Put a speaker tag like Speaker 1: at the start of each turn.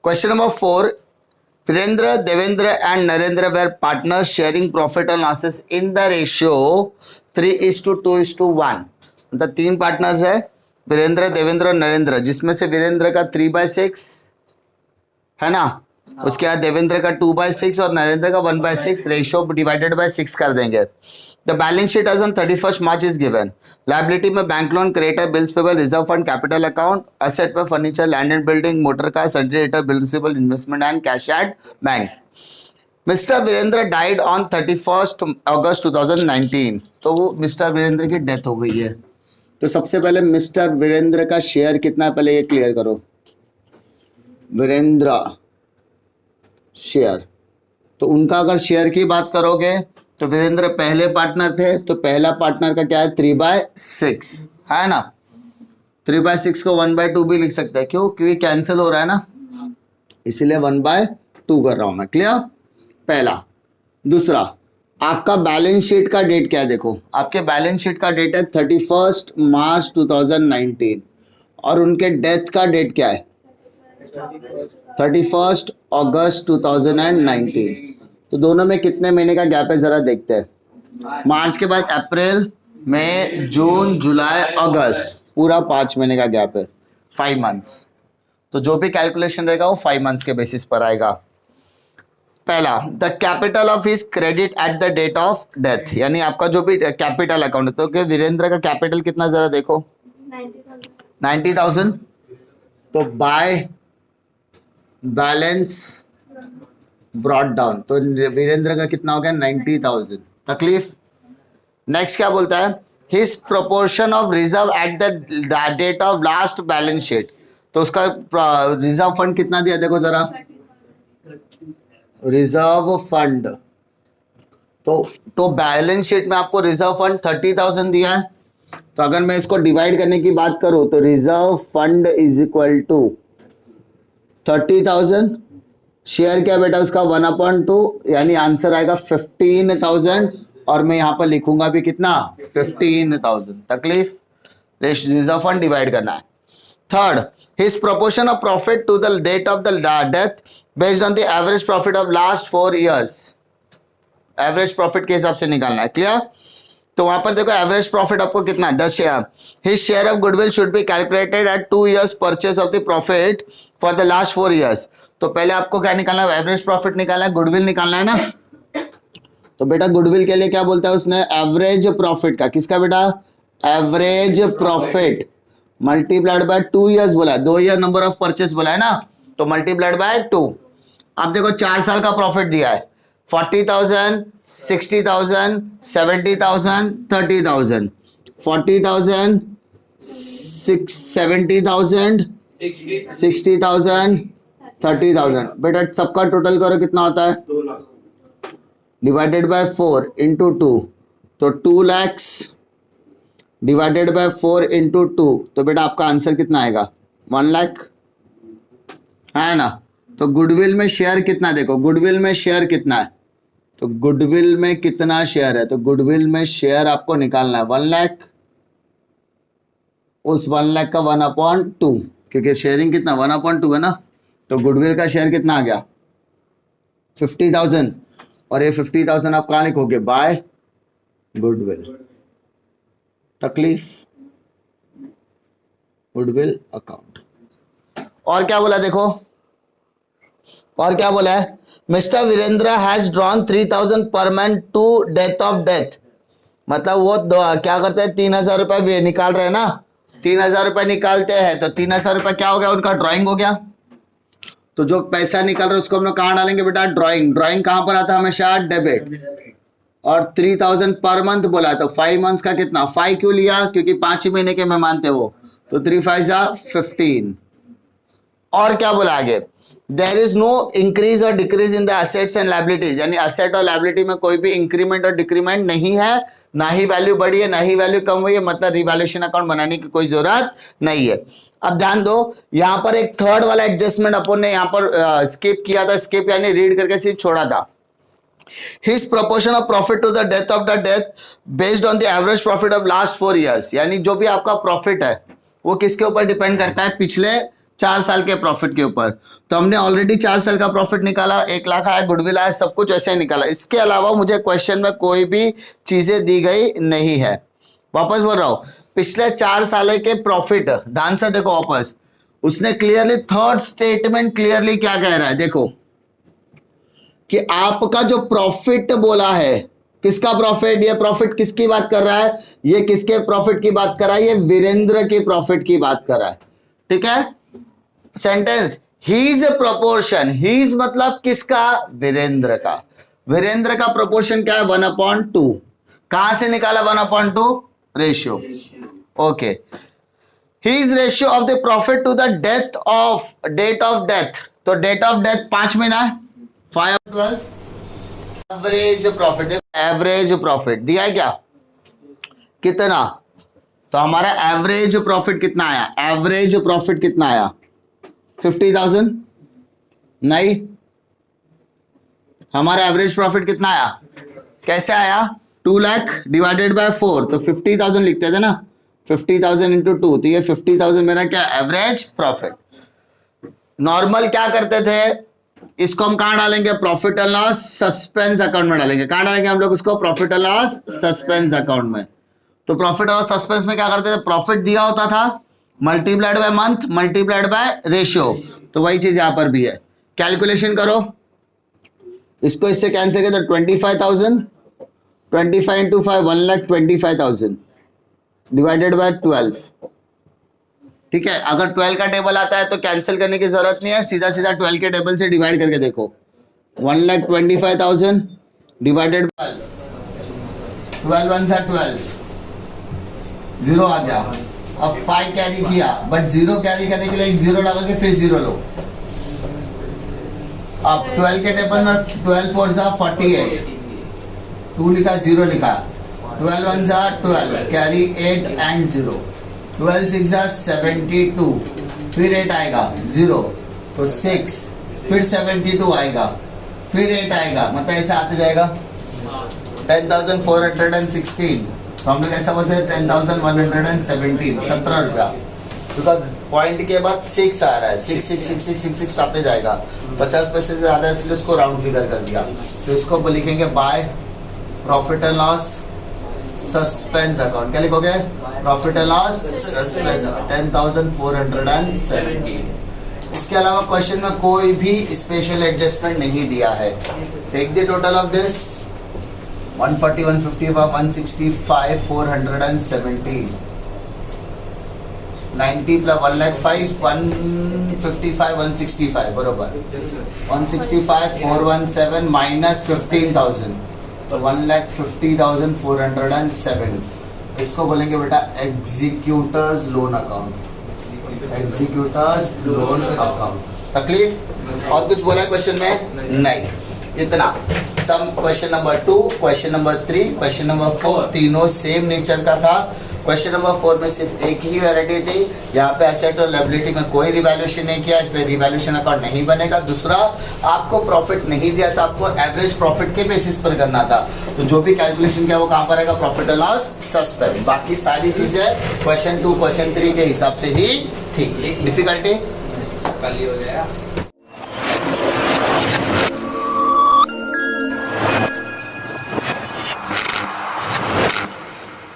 Speaker 1: Question number 4. Virendra, Devendra and Narendra were partners sharing profit and losses in the ratio 3:2:1. मतलब 3 partners है, वीरेंद्र, देवेंद्र और नरेंद्र, जिसमें से वीरेंद्र का 3/6 है ना, उसके बाद देवेंद्र का 2/6 और नरेंद्र का 1/6, रेशियो डिवाइडेड बाय 6 कर देंगे. The balance sheet as on 31 March is given. Liability में bank loan, creditor, bills payable, reserve fund, capital account. Asset में furniture, land and building, motor car, सनरेटर, bill receivable, investment and cash at bank. Mister Virendra died on 31 August 2019. तो वो mister Virendra की death हो गई है. तो सबसे पहले मिस्टर वीरेंद्र का शेयर कितना है, पहले ये क्लियर करो. वीरेंद्र शेयर, तो उनका अगर शेयर की बात करोगे तो वीरेंद्र पहले पार्टनर थे, तो पहला पार्टनर का क्या है 3/6 है ना. 3/6 को 1/2 भी लिख सकते हैं. क्यों? क्योंकि कैंसिल हो रहा है ना, इसीलिए 1/2 कर रहा हूं मैं. क्लियर? पहला. दूसरा, आपका बैलेंस शीट का डेट क्या है, देखो आपके बैलेंस शीट का डेट है 31 मार्च 2019 और उनके डेथ का डेट क्या है 31 अगस्त 2019. तो दोनों में कितने महीने का गैप है जरा देखते हैं. मार्च के बाद अप्रैल, मई, जून, जुलाई, अगस्त, पूरा 5 महीने का गैप है, 5 मंथ्स. तो जो भी कैलकुलेशन रहेगा वो 5 मंथ्स के बेसिस पर आएगा. पहला, the capital of his credit at the date of death, यानी आपका जो भी कैपिटल अकाउंट है, तो कि वीरेंद्र का कैपिटल कितना जरा देखो 90,000. तो बाय बैलेंस ब्रॉट डाउन, तो वीरेंद्र का कितना हो गया 90,000. तकलीफ. नेक्स्ट क्या बोलता है, his proportion of reserve at the date of last balance sheet. तो उसका रिजर्व फंड कितना दिया देखो जरा, रिजर्व फंड. तो बैलेंस शीट में आपको रिजर्व फंड 30,000 दिया है. तो अगर मैं इसको डिवाइड करने की बात करूं तो reserve fund is equal to 30,000. Share क्या बेटा उसका 1/2, यानी आंसर आएगा 15,000 और मैं यहां पर लिखूंगा भी कितना 15,000. तकलीफ. रिजर्व फंड डिवाइड करना है. Third, his proportion of profit to the date of the death based on the average profit of last 4 years. Average profit के हिसाब से निकालना है. क्लियर? तो वहां पर देखो एवरेज प्रॉफिट आपको कितना है 10 share. His share of goodwill should be calculated at 2 years purchase of the profit for the last 4 years. तो पहले आपको क्या निकालना है, एवरेज प्रॉफिट निकालना है, गुडविल निकालना है ना. तो बेटा गुडविल के लिए क्या बोलता है उसने, एवरेज प्रॉफिट का, किसका बेटा, average profit multiplied by 2 years बोला है, 2 year नंबर ऑफ परचेस बोला है ना, तो मल्टीप्लाइड बाय 2. अब देखो 4 साल का प्रॉफिट दिया है 40,000, 60,000, 70,000, 30,000, 40,000, 70,000, 60,000, 30,000. बेटा सबका टोटल करो कितना होता है
Speaker 2: 2 लाख
Speaker 1: डिवाइडेड बाय 4 इंटू 2, तो 2 lakhs डिवाइडेड बाय 4 इंटू 2, तो बेटा आपका आंसर कितना आएगा 1 लाख है ना. तो गुडविल में शेयर कितना, देखो गुडविल में शेयर कितना है, तो गुडविल में कितना शेयर है, तो गुडविल में शेयर आपको निकालना है 1 लाख. उस 1 लाख का 1/2, क्योंकि शेयरिंग कितना 1/2 है ना, तो गुडविल का शेयर कितना आ गया 50,000. और ये 50,000 आप कहाँ लिखोगे, बाय गुडविल. तकलीफ. Goodwill account. और क्या बोला देखो, और क्या बोला है, मिस्टर वीरेंद्र हैज ड्रॉन 3,000 पर month to death of death. मतलब वो क्या करते हैं 3,000 रुपये निकाल रहे हैं ना, 3,000 रुपये निकालते हैं, तो 3,000 रुपये क्या हो गया उनका ड्राइंग हो गया. तो जो पैसा निकाल रहे हैं उसको हम लोग कहाँ डालेंगे बेटा, ड्राइंग. ड्राइंग कहाँ पर आता है हमेशा, डेबिट. और 3,000 पर मंथ बोला, तो 5 months का कितना, 5 क्यों लिया, क्योंकि 5 ही महीने के मैं मानते वो, तो 3 5 15. और क्या बोला आगे, देयर इज नो इंक्रीज और decrease in the assets and liabilities, यानी एसेट और लायबिलिटी में कोई भी इंक्रीमेंट और डिक्रीमेंट नहीं है, ना ही वैल्यू बढ़ी है ना ही वैल्यू कम हुई है, मतलब रिवैल्यूएशन अकाउंट बनाने की कोई जरूरत नहीं है. अब ध्यान दो, यहाँ पर एक थर्ड वाला एडजस्टमेंट अपन ने यहाँ पर स्किप किया था, स्किप यानी रीड करके सिर्फ छोड़ा था. His proportion of profit to the death of the death based on the average profit of last 4 years, यानी जो भी आपका प्रॉफिट है वो किसके ऊपर डिपेंड करता है, पिछले 4 साल के प्रॉफिट के ऊपर। तो हमने ऑलरेडी 4 साल का प्रॉफिट निकाला, 1 लाख आया, गुडविल आया, सब कुछ ऐसे ही निकाला। इसके अलावा मुझे क्वेश्चन में कोई भी चीजें दी गई नहीं है। वापस बोल रहा हूं, पिछले 4 साल के प्रॉफिट, ध्यान से देखो वापस, उसने क्लियरली थर्ड स्टेटमेंट क्लियरली क्या कह रहा है, देखो कि आपका जो प्रॉफिट बोला है, किसका प्रॉफिट, ये प्रॉफिट किसकी बात कर रहा है, ये किसके प्रॉफिट की बात कर रहा है, ये वीरेंद्र के प्रॉफिट की बात कर रहा है। ठीक है, सेंटेंस हीज प्रोपोर्शन, हीज मतलब किसका, वीरेंद्र का। वीरेंद्र का प्रोपोर्शन क्या है, 1/2। कहां से निकाला 1/2, ratio. Okay, his ratio of the profit to the date of death, तो डेट ऑफ डेथ 5 महीना है, 5/12। एवरेज प्रॉफिट, एवरेज प्रॉफिट दिया है क्या, कितना, तो हमारा एवरेज प्रॉफिट कितना आया, एवरेज प्रॉफिट कितना आया, 50,000। नहीं, हमारा एवरेज प्रॉफिट कितना आया, कैसे आया, 2 लाख डिवाइडेड बाय 4, तो 50,000 लिखते थे ना, 50,000 इंटू 2, तो ये 50,000 मेरा क्या, एवरेज प्रॉफिट। नॉर्मल क्या करते थे, इसको हम कहां डालेंगे, profit and loss suspense account में डालेंगे। कहां डालेंगे हम लोग उसको, profit and loss suspense account में। तो प्रॉफिट और सस्पेंस में क्या करते थे, प्रॉफिट दिया होता था, multiplied by month, multiplied by ratio, तो वही चीज यहां पर भी है। कैलकुलेशन करो, इसको इससे कैंसिल कर दो, 25,000, 25 इंटू 5, 1,25,000 डिवाइडेड बाय 12। ठीक है, अगर 12 का टेबल आता है तो कैंसिल करने की जरूरत नहीं है, सीधा सीधा 12 के टेबल से डिवाइड करके देखो, 1,25,000 डिवाइडेड 12 1 सा 12, 0 आ गया। अब 5 कैरी किया, बट 0 कैरी करने के लिए एक 0 लगा के फिर 0 लो। अब 12 के टेबल में 12 4 सा 48, 2 लिखा 0 लिखा, 12 1 सा 12 कैरी 8 एंड 0, 12 6 सा 72, फिर 8 आएगा 0, तो 6, फिर 72 आएगा, फिर 8 आएगा, मतलब ऐसे आते जाएगा 10,416। तो हम लोग ऐसा बोलते हैं 10,117, 17 रुपया, बिकॉज पॉइंट के बाद 6 आ रहा है, 6 6 6 6 6 6 आते जाएगा, 50 पैसे से ज्यादा, इसलिए उसको राउंड फिगर कर दिया। तो इसको लिखेंगे by profit and loss suspense account. क्या लिखोगे, प्रॉफिट एंड लॉस सस्पेंस, 10,417। इसके अलावा क्वेश्चन में कोई भी स्पेशल एडजस्टमेंट नहीं दिया है। Take the total of this, 140, 155, 165, 417, 90 plus 1,05,000, 155, 165 बरोबर, 165, 417 माइनस 15,000, तो 1,50,407। इसको बोलेंगे बेटा executors loan account, executors loan account. तकलीफ और कुछ बोला है क्वेश्चन में, नहीं, इतना। Sum question number 2, question number 3, question number 4 तीनों सेम नेचर का था। क्वेश्चन नंबर 4 में सिर्फ एक ही वैरायटी थी, यहाँ पे एसेट और लायबिलिटी में कोई रिवैल्यूएशन नहीं किया, इसलिए रिवैल्यूएशन अकाउंट नहीं बनेगा। दूसरा, आपको प्रॉफिट नहीं दिया था, आपको एवरेज प्रॉफिट के बेसिस पर करना था, तो जो भी कैलकुलेशन किया वो कहाँ पर आएगा, प्रॉफिट एंड लॉस सस्पेंस। बाकी सारी चीजें क्वेश्चन 2 क्वेश्चन 3 के हिसाब से ही थी। डिफिकल्टी
Speaker 2: कल ही हो जाएगा।